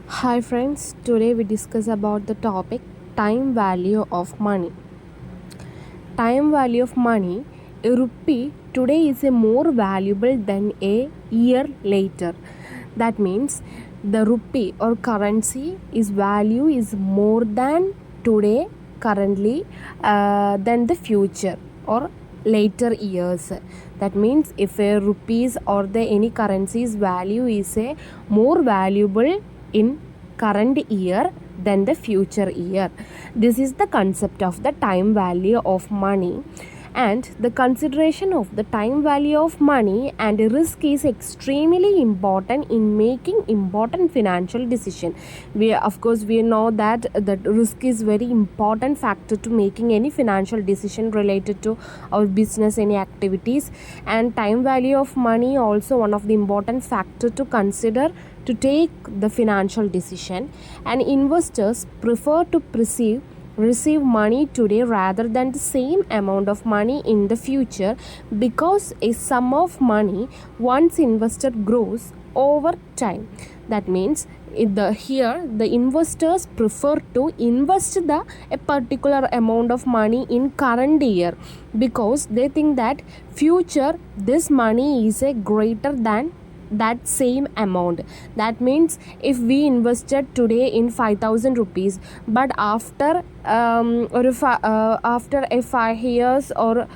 Hi friends, today we discuss about the topic time value of money. Time value of money, a rupee today is a more valuable than a year later. That means the rupee or currency is value is more than today currently than the future or later years. That means if a rupees or the any currency's value is a more valuable in current year than the future year. This is the concept of the time value of money, and the consideration of the time value of money and risk is extremely important in making important financial decision. We know that the risk is very important factor to making any financial decision related to our business, any activities, and time value of money also one of the important factor to consider to take the financial decision. And investors prefer to receive money today rather than the same amount of money in the future, because a sum of money once invested grows over time. That means the investors prefer to invest a particular amount of money in current year, because they think that future this money is a greater than that same amount. That means if we invested today in 5000 rupees, but after after a 5 years or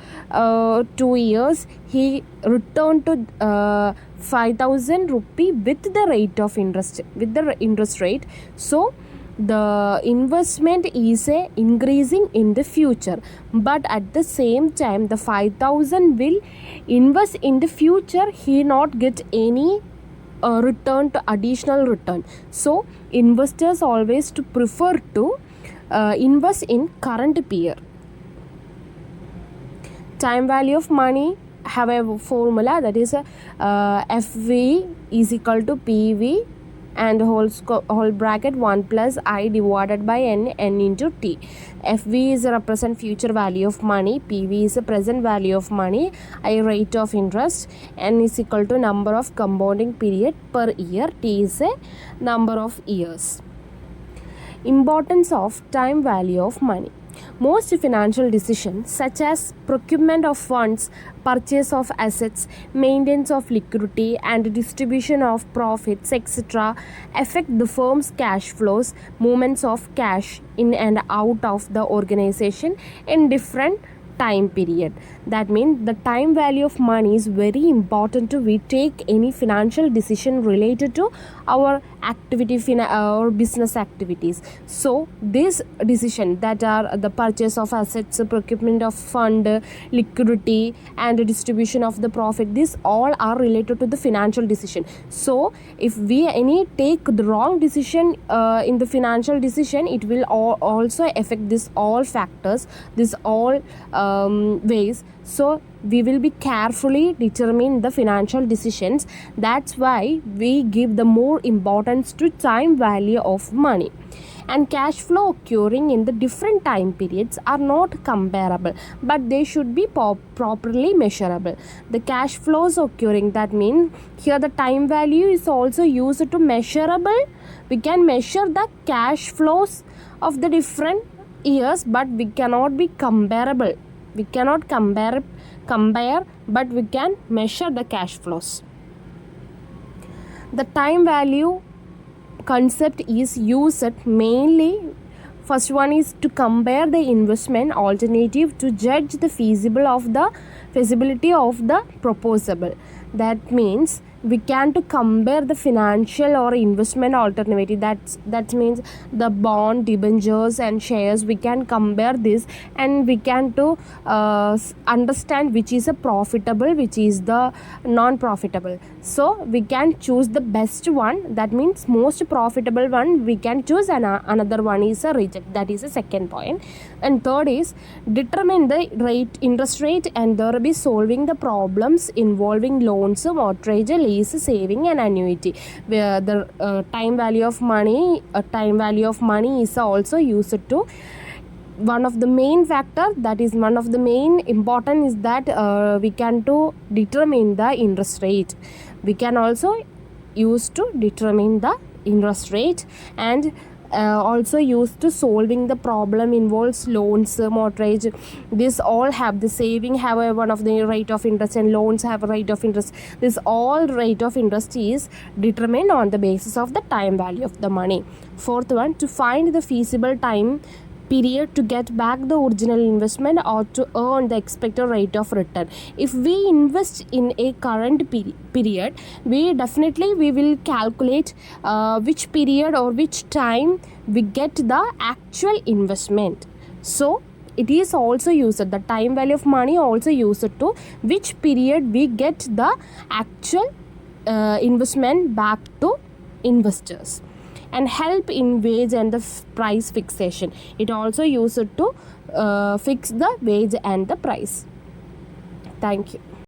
2 years he returned to 5000 rupee with the rate of interest, with the interest rate, so the investment is increasing in the future, but at the same time the 5000 will invest in the future, he not get any return to additional return. So investors always to prefer to invest in current year. Time value of money have a formula, that is FV is equal to PV and whole bracket 1 plus I divided by n into t. FV is a represent future value of money, PV is a present value of money, I rate of interest, n is equal to number of compounding period per year, t is a number of years. Importance of time value of money. Most financial decisions, such as procurement of funds, purchase of assets, maintenance of liquidity, and distribution of profits, etc., affect the firm's cash flows, movements of cash in and out of the organization in different time period. That means the time value of money is very important to we take any financial decision related to our activity or business activities. So this decision, that are the purchase of assets, procurement of fund, liquidity, and distribution of the profit, these all are related to the financial decision. So if we any take the wrong decision in the financial decision, it will also affect this all factors, this all ways. So we will be carefully determine the financial decisions. That's why we give the more importance to time value of money. And cash flow occurring in the different time periods are not comparable, but they should be properly measurable. The cash flows occurring, that means here the time value is also used to measurable. We can measure the cash flows of the different years, but we cannot be comparable. We cannot compare, but we can measure the cash flows. The time value concept is used mainly. First one is to compare the investment alternative to judge the feasibility of the proposable. That means we can to compare the financial or investment alternative, that means the bond, debentures, and shares. We can compare this, and we can to understand which is a profitable, which is the non-profitable. So we can choose the best one, that means most profitable one we can choose, and another one is a reject. That is the second point. And third is determine the interest rate, and there will be solving the problems involving loans, mortgage, lease, saving, and annuity. Where the time value of money is also used to one of the main factor, that is one of the main important is that we can to determine the interest rate. We can also use to determine the interest rate, and also used to solving the problem involves loans, mortgage. This all have the saving have a one of the rate of interest, and loans have a rate of interest. This all rate of interest is determined on the basis of the time value of the money. Fourth one, to find the feasible time period to get back the original investment or to earn the expected rate of return. If we invest in a current period, we definitely we will calculate which period or which time we get the actual investment. So it is also used, the time value of money also used to which period we get the actual investment back to investors, and help in wage and the price fixation. It also used to fix the wage and the price. Thank you.